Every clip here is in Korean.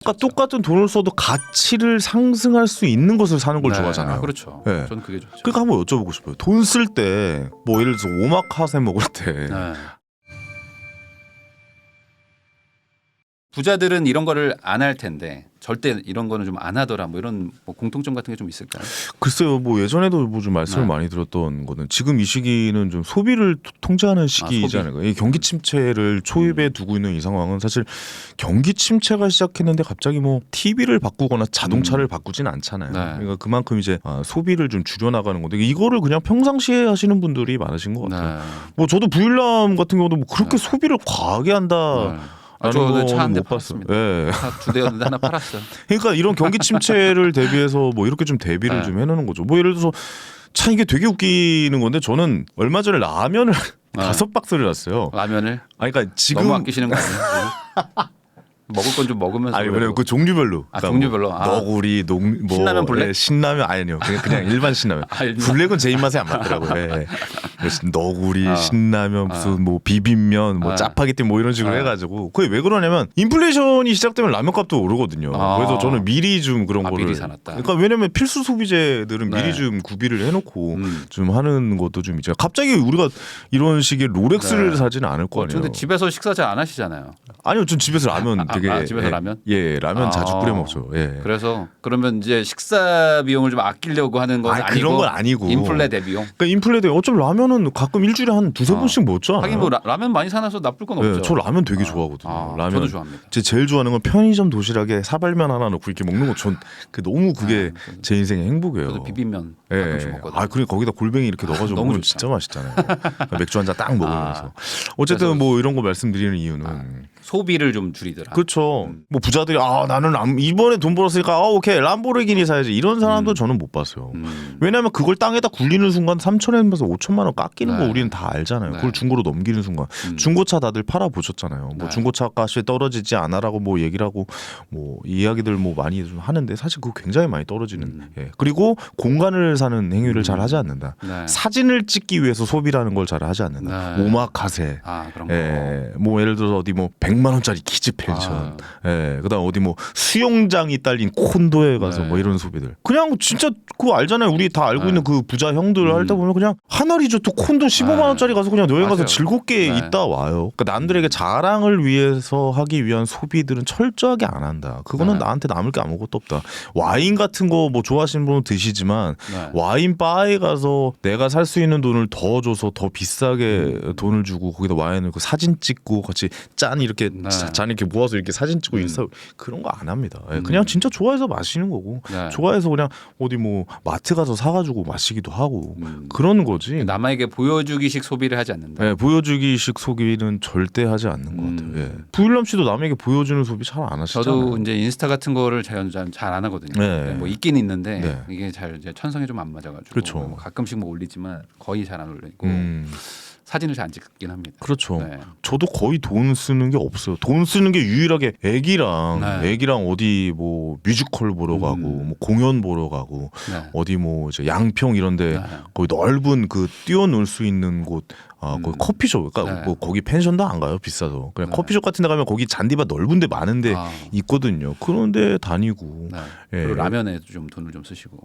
그러니까 똑같은 돈을 써도 가치를 상승할 수 있는 것을 사는 걸 네. 좋아하잖아요. 아, 그렇죠. 네. 저는 그게 좋죠. 그러니까 한번 여쭤보고 싶어요. 돈 쓸 때 뭐 예를 들어서 오마카세 먹을 때 네. 부자들은 이런 거를 안 할 텐데 절대 이런 거는 좀 안 하더라. 뭐 이런 뭐 공통점 같은 게 좀 있을까요? 글쎄요, 뭐 예전에도 뭐 좀 말씀을 네. 많이 들었던 거는 지금 이 시기는 좀 소비를 통제하는 시기이지 소비. 않을까. 이 경기 침체를 초입에 두고 있는 이 상황은 사실 경기 침체가 시작했는데 갑자기 뭐 TV를 바꾸거나 자동차를 바꾸진 않잖아요. 네. 그러니까 그만큼 이제 소비를 좀 줄여나가는 건데 이거를 그냥 평상시에 하시는 분들이 많으신 것 같아요. 네. 뭐 저도 부일남 같은 경우도 뭐 그렇게 소비를 과하게 한다. 네. 저도 차 한 대 못 봤어요. 팔았습니다. 예. 차 2대였는데 하나 팔았어요. 그러니까 이런 경기 침체를 대비해서 뭐 이렇게 좀 대비를 네. 좀 해놓는 거죠. 뭐 예를 들어서 참 이게 되게 웃기는 건데 저는 얼마 전에 라면을 네. 5박스를 놨어요. 라면을 아니 그러니까 지금 너무 아끼시는 거 아니에요? 먹을 건 좀 먹으면서. 아니 왜냐면 그 종류별로. 아, 그러니까 종류별로. 뭐 아. 너구리, 뭐 신라면 블랙? 예, 신라면 아니요. 그냥 일반 신라면. 아, 일반. 블랙은 제 입맛에 안 맞더라고요. 예. 그래서 너구리, 아. 신라면, 무슨 뭐 비빔면, 뭐 아. 짜파게티 뭐 이런 식으로 아. 해가지고 그게 왜 그러냐면 인플레이션이 시작되면 라면값도 오르거든요. 아. 그래서 저는 미리 좀 그런 거를. 미리 사놨다. 그러니까 왜냐면 필수 소비재들은 네. 미리 좀 구비를 해놓고 음. 좀 하는 것도 좀 있죠. 갑자기 우리가 이런 식의 롤렉스를 네. 사지는 않을 거 아니에요. 근데 집에서 식사 잘 안 하시잖아요. 아니요, 전 집에서 라면 되게 집에서 예, 라면? 예, 라면 아. 자주 끓여 먹죠. 예. 그래서 그러면 이제 식사 비용을 좀 아끼려고 하는 건 아니, 아니고 그런 건 아니고. 인플레 대비용. 그러니까 인플레 대 어쩜 라면은 가끔 일주일에 한 두세 번씩 먹죠. 하긴 뭐 라면 많이 사놔서 나쁠 건 없죠. 예, 저 라면 되게 좋아하거든요. 아, 라면 저도 좋아합니다. 제 제일 좋아하는 건 편의점 도시락에 사발면 하나 넣고 이렇게 먹는 거 전 너무 그게 제 인생의 행복이에요. 저도 비빔면 예. 가끔씩 먹거든요. 아, 그리고 거기다 골뱅이 이렇게 넣어가지고 너무 먹으면 좋죠. 진짜 맛있잖아요. 맥주 한 잔 딱 먹으면서. 아, 어쨌든 그래서- 뭐 이런 거 말씀드리는 이유는 소비를 좀 줄이더라. 그렇죠. 뭐 부자들이 나는 이번에 돈 벌었으니까 오케이 람보르기니 사야지 이런 사람도 저는 못 봤어요. 왜냐하면 그걸 땅에다 굴리는 순간 3천엔에서 5천만 원 깎이는 거 네. 우리는 다 알잖아요. 네. 그걸 중고로 넘기는 순간 중고차 다들 팔아 보셨잖아요. 뭐 네. 중고차 값이 떨어지지 않아라고 뭐 얘기를 하고 뭐 이야기들 뭐 많이 좀 하는데 사실 그거 굉장히 많이 떨어지는. 예. 그리고 공간을 사는 행위를 잘 하지 않는다. 네. 사진을 찍기 위해서 소비라는 걸 잘 하지 않는다. 네. 오마카세. 아 그런 거. 예, 뭐 예를 들어서 어디 뭐 100만 원짜리 키즈 펜션, 예, 그다음 어디 뭐 수영장이 딸린 콘도에 가서 네. 뭐 이런 소비들. 그냥 진짜 그거 알잖아요. 우리 다 알고 네. 있는 그 부자 형들 할때 보면 그냥 하나 리조트 콘도 15만 네. 원짜리 가서 그냥 여행 가서 맞아요. 즐겁게 네. 있다 와요. 그러니까 남들에게 자랑을 위해서 하기 위한 소비들은 철저하게 안 한다. 그거는 네. 나한테 남을 게 아무것도 없다. 와인 같은 거 뭐 좋아하시는 분은 드시지만 네. 와인 바에 가서 내가 살 수 있는 돈을 더 줘서 더 비싸게 돈을 주고 거기다 와인을 그 사진 찍고 같이 짠 이렇게 네. 잔 이렇게 모아서 이렇게 사진 찍고 인스타 그런 거 안 합니다. 예, 그냥 진짜 좋아해서 마시는 거고 네. 좋아해서 그냥 어디 뭐 마트 가서 사가지고 마시기도 하고 그런 거지. 남에게 보여주기식 소비를 하지 않는다. 예, 보여주기식 소비는 절대 하지 않는 것 같아요. 예. 부일남 씨도 남에게 보여주는 소비 잘 안 하시잖아요. 저도 이제 인스타 같은 거를 잘 안 하거든요. 네. 뭐 있긴 있는데 네. 이게 잘 이제 천성에 좀 안 맞아가지고 그렇죠. 뭐 가끔씩 뭐 올리지만 거의 잘 안 올리고 사진을 잘 안 찍긴 합니다. 그렇죠. 네. 저도 거의 돈 쓰는 게 없어요. 돈 쓰는 게 유일하게 애기랑 네. 어디 뭐 뮤지컬 보러 가고 뭐 공연 보러 가고 네. 어디 뭐 이제 양평 이런데 네. 거기 넓은 그 뛰어놀 수 있는 곳. 거기 커피숍, 그러니까 네. 뭐 거기 펜션도 안 가요, 비싸도. 그냥 네. 커피숍 같은 데 가면 거기 잔디밭 넓은데 많은데 아. 있거든요. 그런데 다니고. 네. 예. 그리고 라면에 좀 돈을 좀 쓰시고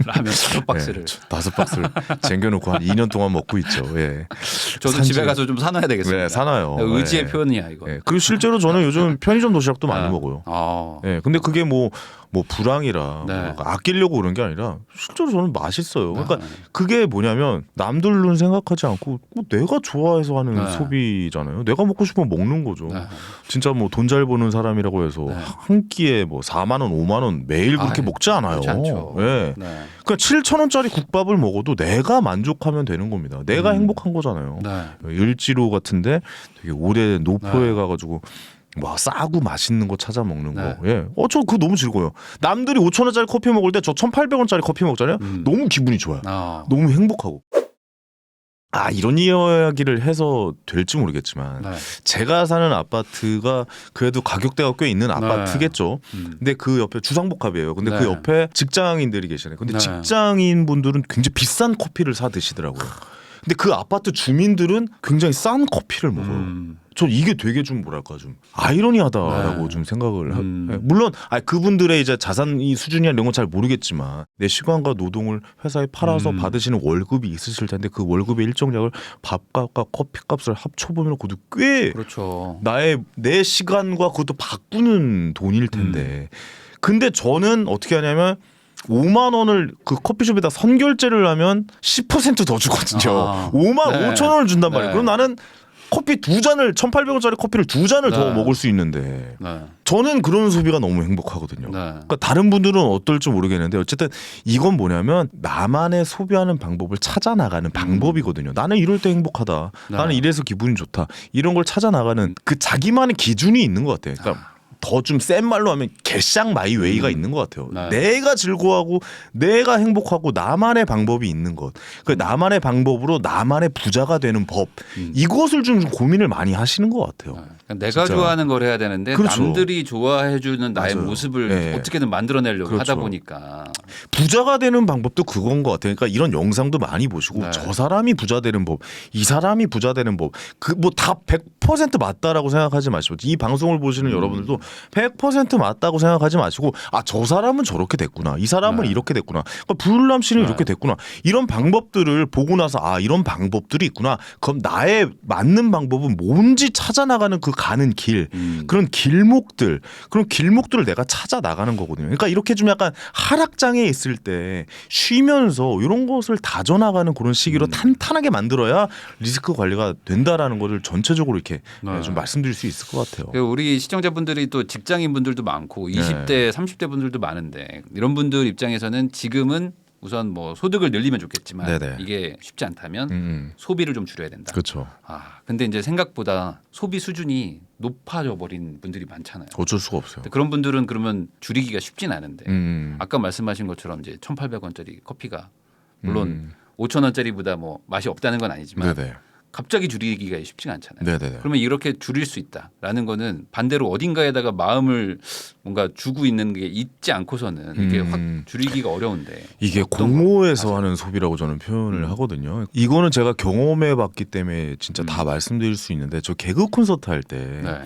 라면 5박스를. 5박스를 쟁겨놓고 한 2년 동안 먹고 있죠. 예. 저도 산지- 집에 가서 좀 사놔야 되겠습니다. 네, 사놔요. 의지의 예. 표현이야 이거. 예. 그리고 실제로 저는 요즘 편의점 도시락도 많이 아. 먹어요. 아. 예, 근데 그게 뭐 불황이라 네. 뭐 아끼려고 그런 게 아니라 실제로 저는 맛있어요. 그러니까 네. 그게 뭐냐면 남들 눈 생각하지 않고 뭐 내가 좋아해서 하는 네. 소비잖아요. 내가 먹고 싶으면 먹는 거죠. 네. 진짜 뭐 돈 잘 버는 사람이라고 해서 네. 한 끼에 뭐 4만 원, 5만 원 매일 그렇게 아이, 먹지 않아요. 그렇지 않죠. 예. 네. 그러니까 7천 원짜리 국밥을 먹어도 내가 만족하면 되는 겁니다. 내가 행복한 거잖아요. 네. 을지로 같은데 되게 오래 노포에 네. 가가지고 와 싸고 맛있는 거 찾아 먹는 거. 네. 예. 저 그거 너무 즐거워요. 남들이 5천 원짜리 커피 먹을 때 저 1,800원짜리 커피 먹잖아요. 너무 기분이 좋아요. 아. 너무 행복하고. 이런 이야기를 해서 될지 모르겠지만 네. 제가 사는 아파트가 그래도 가격대가 꽤 있는 아파트겠죠. 근데 그 옆에 주상복합이에요. 근데 네. 그 옆에 직장인들이 계시잖아요. 근데 네. 직장인 분들은 굉장히 비싼 커피를 사 드시더라고요. 근데 그 아파트 주민들은 굉장히 싼 커피를 먹어요. 저 이게 되게 좀 뭐랄까 좀 아이러니하다라고 네. 좀 생각을 물론 그분들의 이제 자산이 수준이나 이런 건 잘 모르겠지만 내 시간과 노동을 회사에 팔아서 받으시는 월급이 있으실 텐데 그 월급의 일정량을 밥값과 커피값을 합쳐보면 그것도 꽤 그렇죠. 내 시간과 그것도 바꾸는 돈일 텐데 근데 저는 어떻게 하냐면 5만 원을 그 커피숍에다 선결제를 하면 10% 더 주거든요. 5만 네. 5천 원을 준단 말이에요. 네. 그럼 나는 커피 2잔을 1,800원짜리 커피를 2잔을 더 네. 먹을 수 있는데 네. 저는 그런 소비가 너무 행복하거든요. 네. 그러니까 다른 분들은 어떨지 모르겠는데 어쨌든 이건 뭐냐면 나만의 소비하는 방법을 찾아 나가는 방법이거든요. 나는 이럴 때 행복하다. 네. 나는 이래서 기분이 좋다. 이런 걸 찾아 나가는 그 자기만의 기준이 있는 것 같아요. 그러니까 더 좀 센 말로 하면 개쌍 마이웨이가 있는 것 같아요. 네. 내가 즐거워하고 내가 행복하고 나만의 방법이 있는 것. 그 나만의 방법으로 나만의 부자가 되는 법. 이것을 좀 고민을 많이 하시는 것 같아요. 그러니까 내가 진짜. 좋아하는 걸 해야 되는데 그렇죠. 남들이 좋아해주는 나의 맞아요. 모습을 네. 어떻게든 만들어내려고 그렇죠. 하다 보니까 부자가 되는 방법도 그건 것 같아요. 그러니까 이런 영상도 많이 보시고 네. 저 사람이 부자 되는 법, 이 사람이 부자 되는 법, 그 뭐 다 100% 맞다라고 생각하지 마시고 이 방송을 보시는 여러분들도 100% 맞다고 생각하지 마시고 아 저 사람은 저렇게 됐구나, 이 사람은 네. 이렇게 됐구나, 그러니까 불남 씨는 네. 이렇게 됐구나 이런 방법들을 보고 나서 아 이런 방법들이 있구나. 그럼 나의 맞는 방법은 뭔지 찾아 나가는 그 가는 길. 그런 길목들을 내가 찾아 나가는 거거든요. 그러니까 이렇게 좀 약간 하락장에 있을 때 쉬면서 이런 것을 다져 나가는 그런 시기로 탄탄하게 만들어야 리스크 관리가 된다라는 것을 전체적으로 이렇게 네. 좀 말씀드릴 수 있을 것 같아요. 그리고 우리 시청자분들이 또 직장인 분들도 많고 20대, 30대 분들도 많은데 이런 분들 입장에서는 지금은 우선 뭐 소득을 늘리면 좋겠지만 네네. 이게 쉽지 않다면 소비를 좀 줄여야 된다. 그렇죠. 근데 이제 생각보다 소비 수준이 높아져 버린 분들이 많잖아요. 어쩔 수가 없어요. 근데 그런 분들은 그러면 줄이기가 쉽진 않은데 음. 아까 말씀하신 것처럼 이제 1,800원짜리 커피가 물론 5,000원짜리보다 뭐 맛이 없다는 건 아니지만 네네. 갑자기 줄이기가 쉽지가 않잖아요. 네네네. 그러면 이렇게 줄일 수 있다라는 거는 반대로 어딘가에다가 마음을 뭔가 주고 있는 게 있지 않고서는 이게 확 줄이기가 어려운데 이게 어떤 공모에서 거? 하는 소비라고 저는 표현을 하거든요. 이거는 제가 경험해봤기 때문에 진짜 다 말씀드릴 수 있는데 저 개그 콘서트 할 때 네.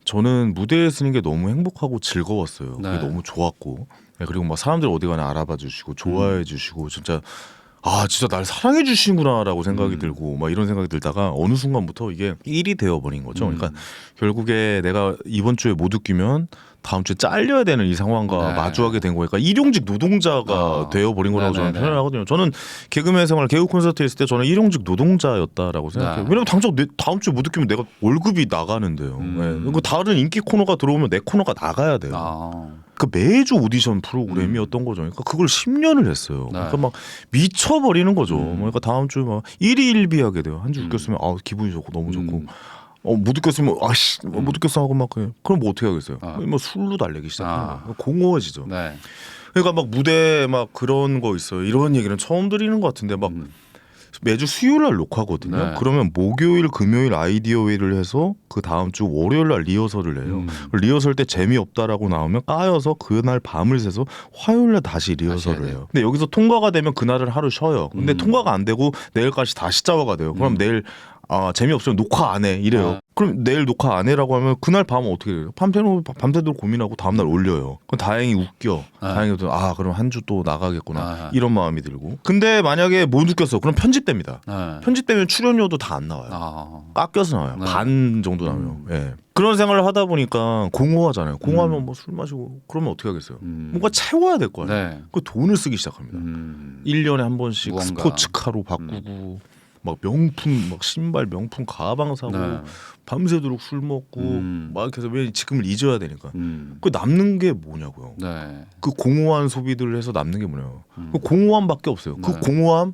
저는 무대에 서는 게 너무 행복하고 즐거웠어요. 그게 네. 너무 좋았고 그리고 막 사람들 어디 가나 알아봐 주시고 좋아해 주시고 진짜 날 사랑해 주시는구나라고 생각이 들고 막 이런 생각이 들다가 어느 순간부터 이게 일이 되어 버린 거죠. 그러니까 결국에 내가 이번 주에 못 웃기면 다음 주에 잘려야 되는 이 상황과 네. 마주하게 된 거니까 일용직 노동자가 되어 버린 거라고 저는 네네네. 표현을 하거든요. 저는 개그맨 생활 개그 콘서트 했을 때 저는 일용직 노동자였다라고 생각해요. 네. 왜냐면 당장 다음 주에 못 웃기면 내가 월급이 나가는데요. 네. 그리고 다른 인기 코너가 들어오면 내 코너가 나가야 돼요. 그 매주 오디션 프로그램이었던 거죠. 그러니까 그걸 10년을 했어요. 네. 그러니까 막 미쳐버리는 거죠. 그러니까 다음 주에 막 일희일비하게 돼요. 한 주 웃겼으면 기분이 좋고 너무 좋고 못 웃겼으면 못 웃겼어 하고 막 그럼 뭐 어떻게 하겠어요. 뭐 술로 달래기 시작해요. 공허해지죠. 네. 그러니까 막 무대 막 그런 거 있어요. 이런 얘기는 처음 드리는 것 같은데 막 매주 수요일 날 녹화거든요. 네. 그러면 목요일, 금요일 아이디어 회의를 해서 그 다음 주 월요일 날 리허설을 해요. 리허설 때 재미없다라고 나오면 까여서 그날 밤을 새서 화요일 날 다시 리허설을 다시 해야 해요. 근데 여기서 통과가 되면 그날은 하루 쉬어요. 근데 통과가 안 되고 내일까지 다시 짜와가 돼요. 그럼 내일 재미없으면 녹화 안 해 이래요. 그럼 내일 녹화 안 해라고 하면 그날 밤은 어떻게 돼요? 밤새도록 고민하고 다음날 올려요. 그럼 다행히 웃겨. 다행히 그럼 한 주 또 나가겠구나 이런 마음이 들고. 근데 만약에 못 웃겼어 그럼 편집됩니다. 편집되면 출연료도 다 안 나와요. 깎여서 나와요. 네. 반 정도 나와요. 예. 그런 생활을 하다 보니까 공허하잖아요. 공허하면 뭐 술 마시고 그러면 어떻게 하겠어요? 뭔가 채워야 될 거 아니에요. 네. 그 돈을 쓰기 시작합니다. 1년에 한 번씩 무언가. 스포츠카로 바꾸고 막 명품 막 신발 명품 가방 사고 네. 밤새도록 술 먹고 막 이렇게 해서 왜 지금을 잊어야 되니까 그 남는 게 뭐냐고요. 네. 그 공허한 소비들을 해서 남는 게 뭐냐고. 그 공허함밖에 없어요. 그 네. 공허함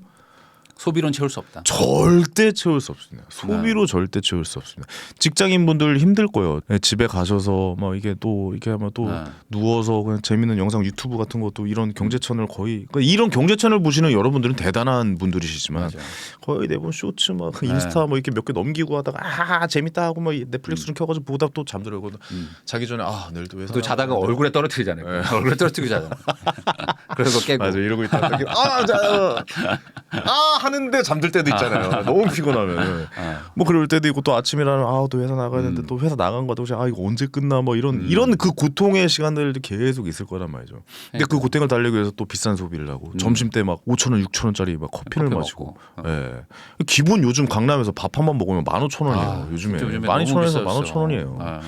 소비로는 채울 수 없다. 절대 채울 수 없습니다. 소비로 절대 채울 수 없습니다. 직장인분들 힘들 거예요. 집에 가셔서 막 이게 또 이렇게 하면 또 네. 누워서 그냥 재밌는 영상 유튜브 같은 것도 이런 경제 채널 거의 그러니까 이런 경제 채널 보시는 여러분들은 대단한 분들이시지만 맞아요. 거의 대부분 쇼츠 막 인스타 뭐 이렇게 몇 개 넘기고 하다가 재밌다 하고 막 넷플릭스 좀 켜가지고 보다 또 잠들어요. 자기 전에 내일 또 회사 또 자다가 얼굴에 떨어뜨리잖아요. 얼굴에 떨어뜨리고 자잖아요. 그리고 깨고. 맞아 이러고 있다가 갑자기 하는데 잠들 때도 있잖아요. 너무 피곤하면 뭐 그럴 때도 있고 또 아침이라면 또 회사 나가야 되는데 또 회사 나간 것도 혹시 이거 언제 끝나 뭐 이런 그 고통의 시간들도 계속 있을 거란 말이죠. 근데 그 고통을 달래기 위해서 또 비싼 소비를 하고 점심 때 막 5,000원, 6,000원짜리 막 커피를 커피 마시고. 먹고. 예. 기본 요즘 강남에서 밥 한 번 먹으면 15,000원이에요. 요즘에 요즘에 12,000원에서 너무 15,000원이에요.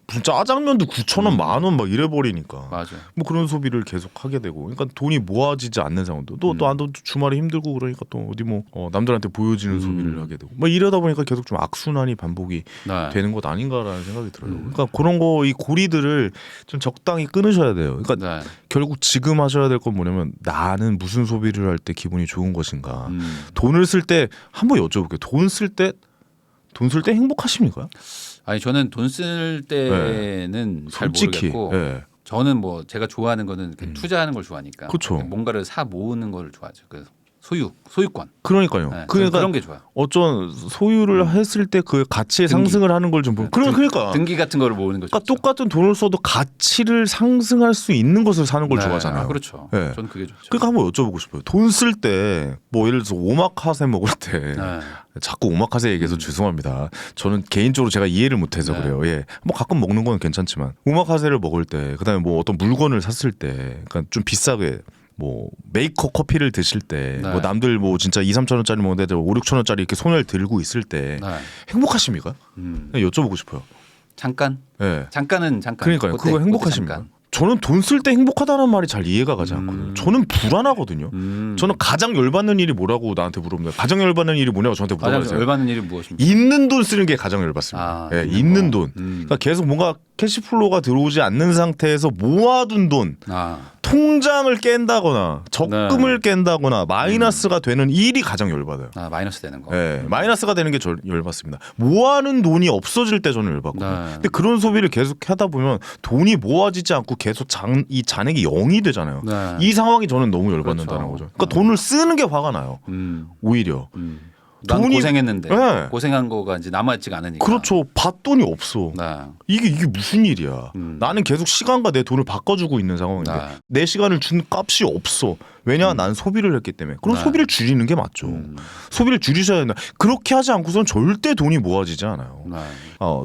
무슨 짜장면도 9,000원, 10,000원 막 이래 버리니까. 맞아. 뭐 그런 소비를 계속 하게 되고, 그러니까 돈이 모아지지 않는 상황도 또 주말에 힘들고 그러니까 또 어디 뭐 남들한테 보여지는 소비를 하게 되고, 뭐 이러다 보니까 계속 좀 악순환이 반복이 네. 되는 것 아닌가라는 생각이 들어요. 그러니까 그런 거 이 고리들을 좀 적당히 끊으셔야 돼요. 그러니까 네. 결국 지금 하셔야 될 건 뭐냐면 나는 무슨 소비를 할 때 기분이 좋은 것인가. 돈을 쓸 때 한번 여쭤볼게요. 돈 쓸 때 행복하십니까? 아니 저는 돈 쓸 때는 잘 솔직히. 모르겠고 예. 저는 뭐 제가 좋아하는 거는 투자하는 걸 좋아하니까 그쵸. 뭔가를 사 모으는 걸 좋아하죠. 그 소유권. 그러니까요. 네, 그러니까 그런 게 좋아요. 어쩐 소유를 했을 때 그 가치의 등기. 상승을 하는 걸 좀 보면 그러니까 등기 같은 거를 모으는 거죠. 그러니까 똑같은 돈을 써도 가치를 상승할 수 있는 것을 사는 걸 좋아하잖아요. 그렇죠. 네. 저는 그게 좋죠. 그러니까 한번 여쭤보고 싶어요. 돈 쓸 때 뭐 예를 들어서 오마카세 먹을 때 자꾸 오마카세 얘기해서 죄송합니다. 저는 개인적으로 제가 이해를 못해서 그래요. 예, 뭐 가끔 먹는 건 괜찮지만 오마카세를 먹을 때 그다음에 뭐 어떤 물건을 샀을 때, 그러니까 좀 비싸게. 뭐 메이커 커피를 드실 때, 뭐 남들 뭐 진짜 2-3천 원짜리 먹는데 5-6천 원짜리 이렇게 손을 들고 있을 때 행복하십니까? 여쭤보고 싶어요. 잠깐. 네. 잠깐. 그러니까요. 그거 행복하십니까? 잠깐. 저는 돈 쓸 때 행복하다는 말이 잘 이해가 가지 않거든요. 저는 불안하거든요. 저는 가장 열받는 일이 뭐라고 나한테 물어보면 가장 열받는 일이 뭐냐고 저한테 가장 물어보세요. 열받는 일이 무엇입니까? 있는 돈 쓰는 게 가장 열받습니다. 예, 있는 돈. 그러니까 계속 뭔가 캐시플로우가 들어오지 않는 상태에서 모아둔 돈, 통장을 깬다거나 적금을 깬다거나 마이너스가 되는 일이 가장 열받아요. 마이너스 되는 거. 예, 마이너스가 되는 게 열받습니다. 모아놓은 돈이 없어질 때 저는 열받거든요. 근데 그런 소비를 계속 하다 보면 돈이 모아지지 않고 계속 이 잔액이 0이 되잖아요. 이 상황이 저는 너무 열받는다는 거죠. 그러니까 돈을 쓰는 게 화가 나요. 오히려. 난 돈이- 고생했는데 네. 고생한 거가 이제 남아있지가 않으니까. 그렇죠. 받돈이 없어. 이게 무슨 일이야. 나는 계속 시간과 내 돈을 바꿔주고 있는 상황인데 내 시간을 준 값이 없어. 왜냐? 난 소비를 했기 때문에. 그럼 소비를 줄이는 게 맞죠. 소비를 줄이셔야 된다. 그렇게 하지 않고선 절대 돈이 모아지지 않아요.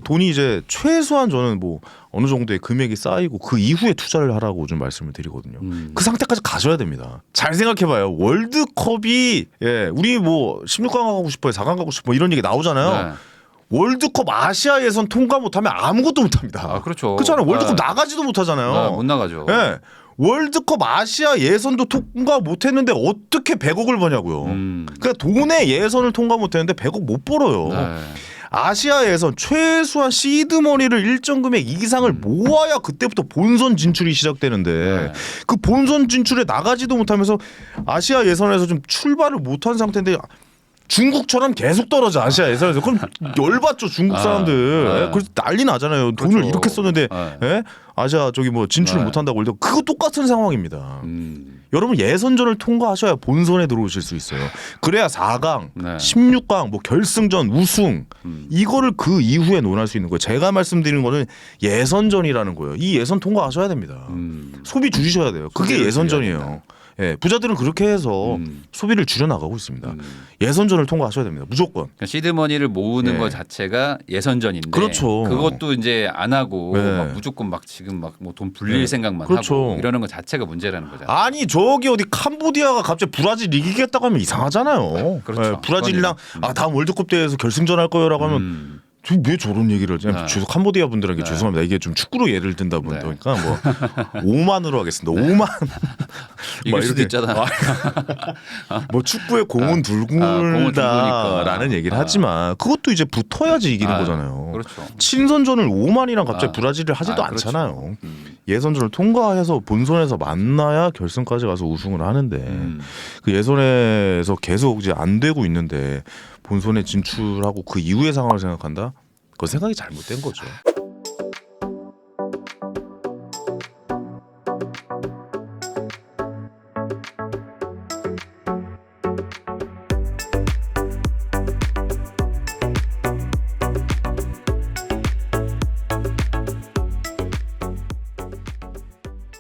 돈이 이제 최소한 저는 뭐 어느 정도의 금액이 쌓이고 그 이후에 투자를 하라고 좀 말씀을 드리거든요. 그 상태까지 가셔야 됩니다. 잘 생각해봐요. 월드컵이 우리 뭐 16강 가고 싶어요, 4강 가고 싶어 이런 얘기 나오잖아요. 월드컵 아시아 예선 통과 못하면 아무것도 못합니다. 그렇죠. 그렇잖아요. 월드컵 나가지도 못하잖아요. 못 나가죠. 예. 월드컵 아시아 예선도 통과 못했는데 어떻게 100억을 버냐고요. 그러니까 돈의 예선을 통과 못했는데 100억 못 벌어요. 아시아 예선 최소한 시드머니를 일정 금액 이상을 모아야 그때부터 본선 진출이 시작되는데 그 본선 진출에 나가지도 못하면서 아시아 예선에서 좀 출발을 못한 상태인데 중국처럼 계속 떨어져 아시아 예선에서. 그럼 열받죠 중국 사람들. 그래서 난리 나잖아요. 돈을 그렇죠. 이렇게 썼는데 아시아 저기 뭐 진출을 못한다고 해도 그거 똑같은 상황입니다. 여러분 예선전을 통과하셔야 본선에 들어오실 수 있어요. 그래야 4강, 16강, 뭐 결승전, 우승 이거를 그 이후에 논할 수 있는 거예요. 제가 말씀드리는 거는 예선전이라는 거예요. 이 예선 통과하셔야 됩니다. 소비 줄이셔야 돼요. 그게 예선전이에요. 예, 부자들은 그렇게 해서 소비를 줄여나가고 있습니다. 예선전을 통과하셔야 됩니다. 무조건. 그러니까 시드머니를 모으는 것 자체가 예선전인데 그렇죠. 그것도 이제 안 하고 막 무조건 막 지금 막 뭐 돈 불릴 생각만 하고 이러는 것 자체가 문제라는 거잖아요. 아니 저기 어디 캄보디아가 갑자기 브라질 이기겠다고 하면 이상하잖아요. 그렇죠. 브라질이랑 다음 월드컵 대회에서 결승전 할 거요라고 하면 왜 저런 얘기를 하지? 캄보디아 분들에게 죄송합니다. 이게 좀 축구로 예를 든다 보니까 뭐 5만으로 하겠습니다. 5만 이길 수도 있잖아. 뭐 축구에 공은 둥글다라는 얘기를 하지만 그것도 이제 붙어야지 이기는 거잖아요. 그렇죠. 친선전을 5만이랑 갑자기 브라질을 하지도 않잖아요. 예선전을 통과해서 본선에서 만나야 결승까지 가서 우승을 하는데 그 예선에서 계속 이제 안 되고 있는데 본선에 진출하고 그 이후의 상황을 생각한다? 그건 생각이 잘못된 거죠.